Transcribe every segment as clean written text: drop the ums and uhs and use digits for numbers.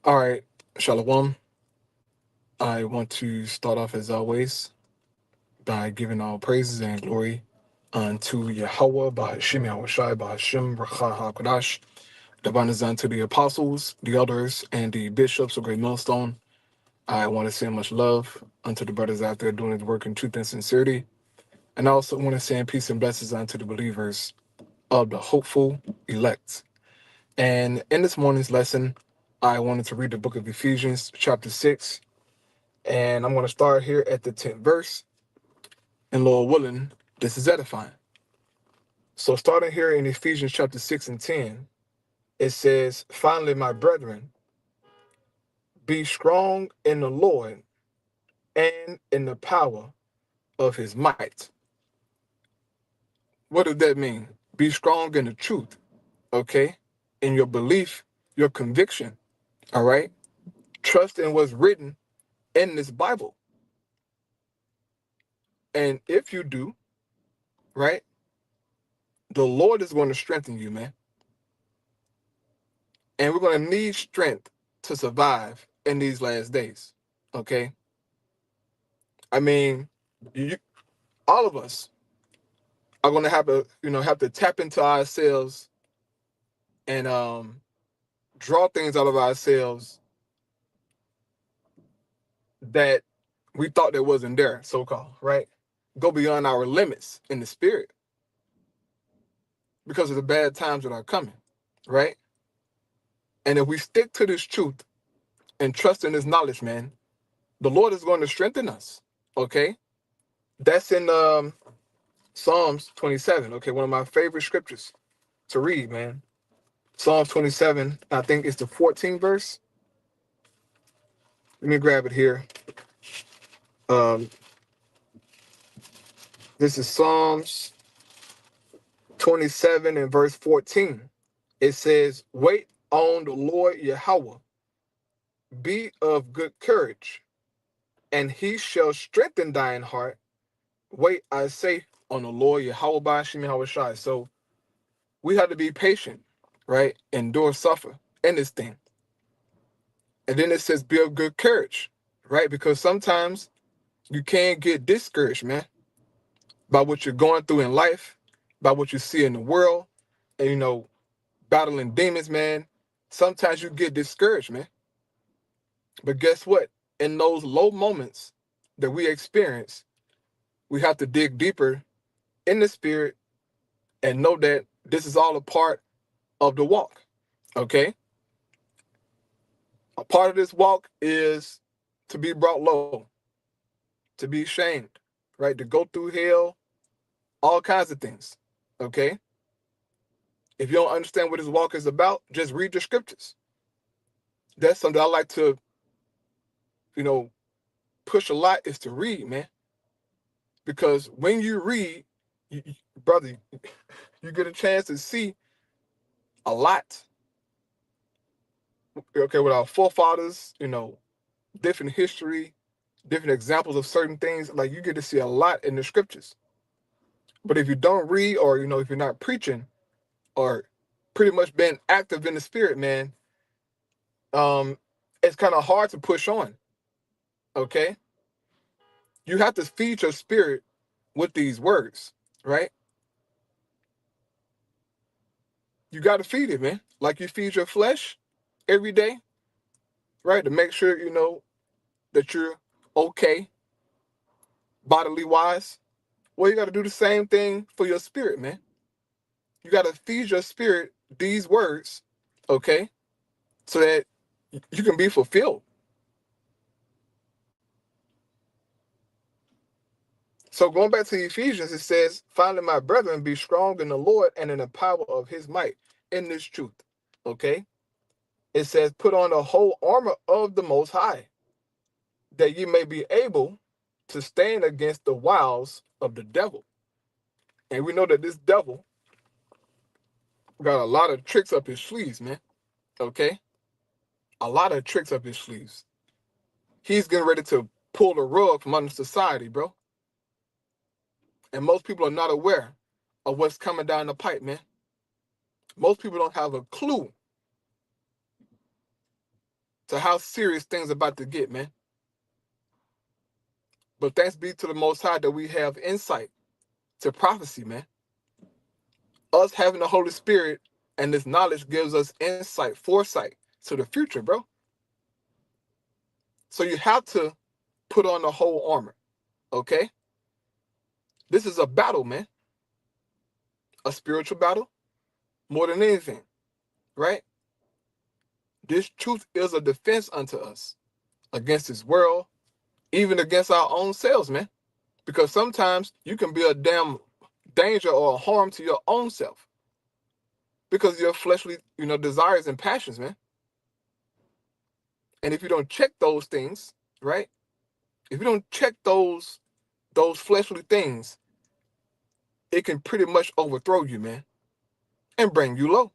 All right, Shalom. I want to start off as always by giving all praises and glory unto Yahweh, Bahashim Yahushai, Bahashim Racha HaKodash. Divine is unto the apostles, the elders, and the bishops of Great Millstone. I want to send much love unto the brothers out there doing his work in truth and sincerity. And I also want to send peace and blessings unto the believers of the hopeful elect. And in this morning's lesson, I wanted to read the book of Ephesians, chapter 6. And I'm going to start here at the 10th verse. And Lord willing, this is edifying. So starting here in Ephesians chapter 6 and 10, it says, "Finally, my brethren, be strong in the Lord and in the power of his might." What does that mean? Be strong in the truth, okay? In your belief, your conviction, all right? Trust in what's written in this Bible. And if you do, right, the Lord is going to strengthen you, man. And we're going to need strength to survive in these last days, okay? I mean, you, all of us are going to have to tap into ourselves and draw things out of ourselves that we thought that wasn't there, so-called, right? Go beyond our limits in the spirit because of the bad times that are coming, right? And if we stick to this truth and trust in this knowledge, man, the Lord is going to strengthen us, okay? That's in Psalms 27, okay? One of my favorite scriptures to read, man. Psalms 27, I think it's the 14th verse. Let me grab it here. Um, this is Psalms 27 and verse 14. It says, "Wait on the Lord Yahweh, be of good courage, and he shall strengthen thine heart. Wait, I say, on the Lord Yahweh Ba'ashim Yahushai." So we have to be patient, right? Endure, suffer in this thing. And then it says, be of good courage, right? Because sometimes you can get discouraged, man, by what you're going through in life, by what you see in the world, and, battling demons, man. Sometimes you get discouraged, man. But guess what? In those low moments that we experience, we have to dig deeper in the spirit and know that this is all a part of the walk, okay? A part of this walk is to be brought low, to be shamed, right? To go through hell, all kinds of things, okay? If you don't understand what this walk is about, just read the scriptures. That's something I like to, you know, push a lot, is to read, man. Because when you read, brother, you get a chance to see a lot, okay, with our forefathers, different history, different examples of certain things. Like, you get to see a lot in the scriptures. But if you don't read, or, if you're not preaching or pretty much being active in the spirit, man, it's kind of hard to push on, okay? You have to feed your spirit with these words, right? You got to feed it, man. Like you feed your flesh every day, right? To make sure, that you're okay bodily wise. Well, you got to do the same thing for your spirit, man. You got to feed your spirit these words, okay? So that you can be fulfilled. So going back to Ephesians, it says, "Finally, my brethren, be strong in the Lord and in the power of his might," in this truth, okay? It says, "Put on the whole armor of the Most High, that ye may be able to stand against the wiles of the devil." And we know that this devil got a lot of tricks up his sleeves, man, okay? A lot of tricks up his sleeves. He's getting ready to pull the rug from under society, bro. And most people are not aware of what's coming down the pipe, man. Most people don't have a clue to how serious things about to get, man. But thanks be to the Most High that we have insight to prophecy, man. Us having the Holy Spirit and this knowledge gives us insight, foresight to the future, bro. So you have to put on the whole armor, okay? This is a battle, man. A spiritual battle, more than anything, right? This truth is a defense unto us against this world, even against our own selves, man. Because sometimes you can be a damn danger or a harm to your own self because of your fleshly, desires and passions, man. And if you don't check those things, right? If you don't check those fleshly things, it can pretty much overthrow you, man, and bring you low.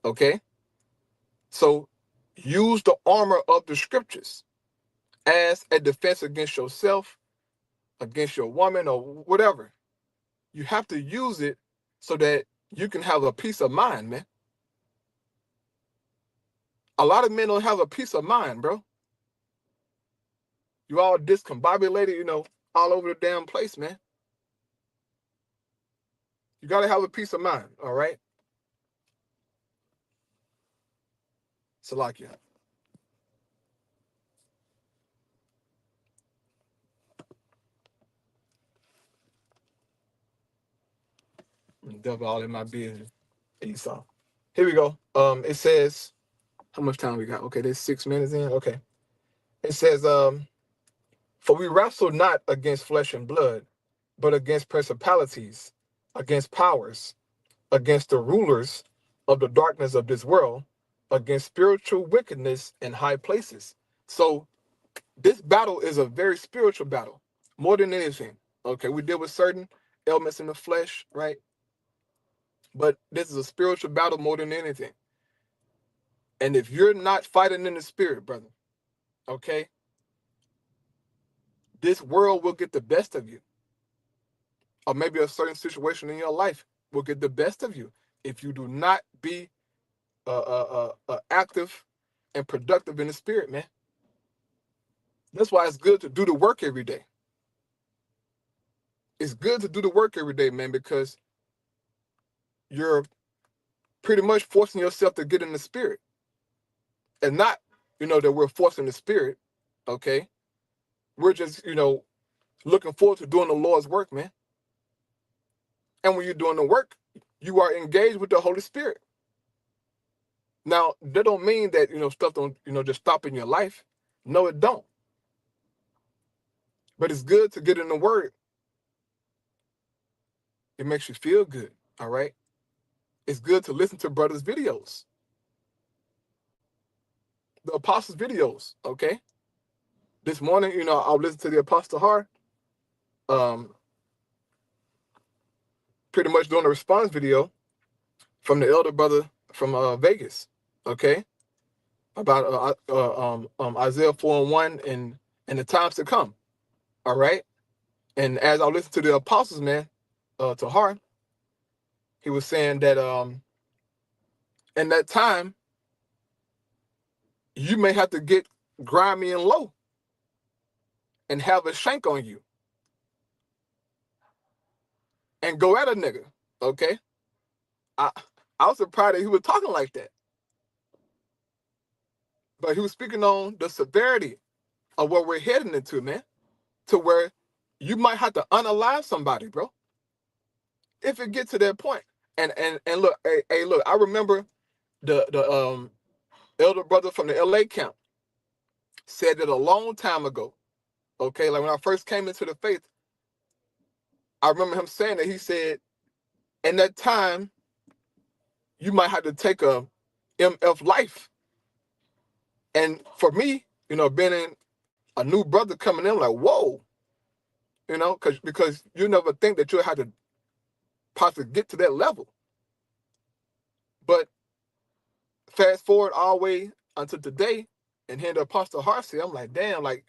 Okay? So use the armor of the scriptures as a defense against yourself, against your woman, or whatever. You have to use it so that you can have a peace of mind, man. A lot of men don't have a peace of mind, bro. You all discombobulated, all over the damn place, man. You got to have a peace of mind, all right? Salakia. Devil all in my business. Esau. Here we go. It says, how much time we got? Okay, there's 6 minutes in. Okay. It says, for we wrestle not against flesh and blood, but against principalities, against powers, against the rulers of the darkness of this world, against spiritual wickedness in high places. So this battle is a very spiritual battle, more than anything. Okay, we deal with certain elements in the flesh, right? But this is a spiritual battle more than anything. And if you're not fighting in the spirit, brother, okay, this world will get the best of you. Or maybe a certain situation in your life will get the best of you if you do not be active and productive in the spirit, man. That's why it's good to do the work every day. It's good to do the work every day, man, because you're pretty much forcing yourself to get in the spirit. And not, that we're forcing the spirit, okay? We're just, looking forward to doing the Lord's work, man. And when you're doing the work, you are engaged with the Holy Spirit. Now, that don't mean that, stuff don't, just stop in your life. No, it don't. But it's good to get in the Word. It makes you feel good, all right? It's good to listen to brothers' videos. The apostles' videos, okay? This morning, I'll listen to the Apostle Har, pretty much doing a response video from the elder brother from Vegas, okay? About Isaiah 4:1 and the times to come, all right? And as I listen to the apostles, man, to Har, he was saying that in that time, you may have to get grimy and low and have a shank on you and go at a nigga, okay? I was surprised that he was talking like that. But he was speaking on the severity of what we're heading into, man, to where you might have to unalive somebody, bro, if it gets to that point. And look, hey, look, I remember the elder brother from the LA camp said it a long time ago, okay? Like when I first came into the faith, I remember him saying that. He said, in that time, you might have to take a MF life. And for me, being in a new brother coming in, like, whoa, because you never think that you'll have to possibly get to that level. But fast forward all the way until today, and hearing the Apostle Hart say, I'm like, damn, like,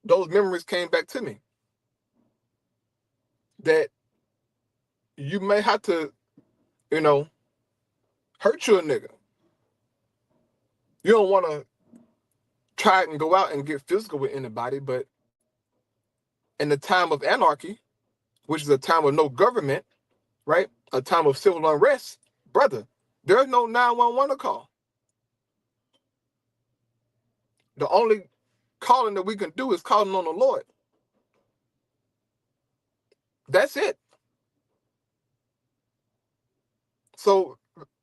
those memories came back to me. That you may have to, hurt you a nigga. You don't want to try and go out and get physical with anybody, but in the time of anarchy, which is a time of no government, right? A time of civil unrest, brother, there's no 911 to call. The only calling that we can do is calling on the Lord. That's it. So,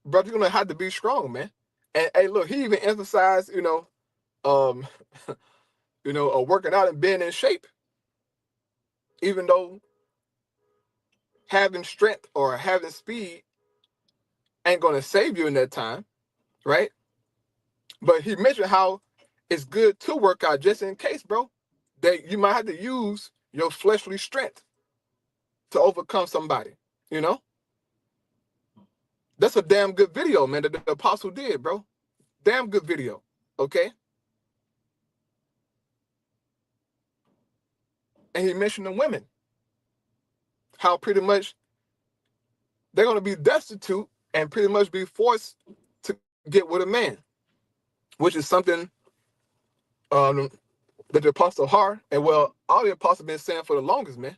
brother, you're gonna have to be strong, man. And hey, look, he even emphasized, um, working out and being in shape, even though having strength or having speed ain't gonna save you in that time, right? But he mentioned how it's good to work out just in case, bro, that you might have to use your fleshly strength to overcome somebody, you know? That's a damn good video, man, that the apostle did, bro. Damn good video, okay? And he mentioned the women, how pretty much they're going to be destitute and pretty much be forced to get with a man, which is something that the apostle Har, and well, all the apostles been saying for the longest, man.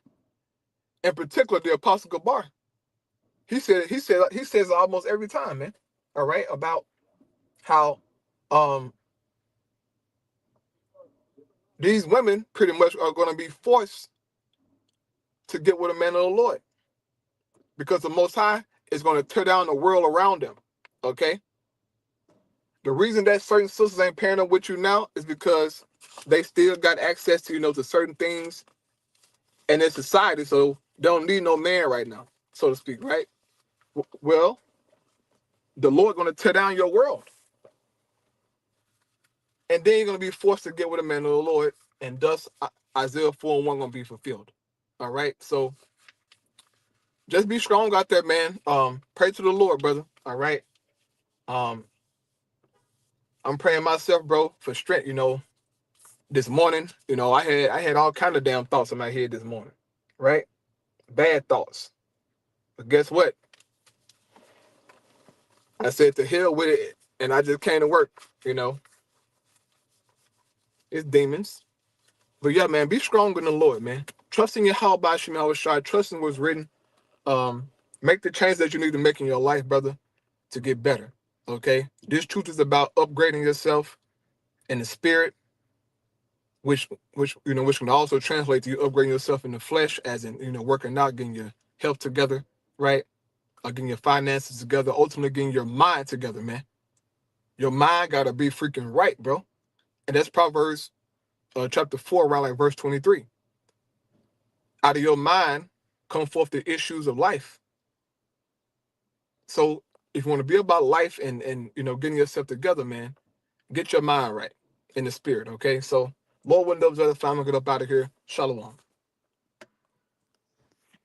In particular, the apostle Gabar. He says it almost every time, man. All right, about how these women pretty much are going to be forced to get with a man of the Lord, because the Most High is going to tear down the world around them. Okay. The reason that certain sisters ain't pairing up with you now is because they still got access to, to certain things in their society, so they don't need no man right now, so to speak, right? Well, the Lord going to tear down your world, and then you're going to be forced to get with a man of the Lord, and thus Isaiah 4:1 going to be fulfilled. All right, so just be strong out there, man. Pray to the Lord, brother. All right. I'm praying myself, bro, for strength. This morning, I had all kind of damn thoughts in my head this morning, right? Bad thoughts. But guess what? I said to hell with it, and I just came to work. It's demons. But yeah, man, be strong in the Lord, man. Trust in your how by Shema Shai. Trust in what's written. Make the change that you need to make in your life, brother, to get better. Okay? This truth is about upgrading yourself in the spirit, which can also translate to you upgrading yourself in the flesh, as in, working out, getting your health together, right? Getting your finances together, ultimately getting your mind together, man. Your mind gotta be freaking right, bro. And that's Proverbs chapter 4, around like verse 23. Out of your mind come forth the issues of life. So if you want to be about life and getting yourself together, man, get your mind right in the spirit, okay? So Lord, when those other family get up out of here, shalom.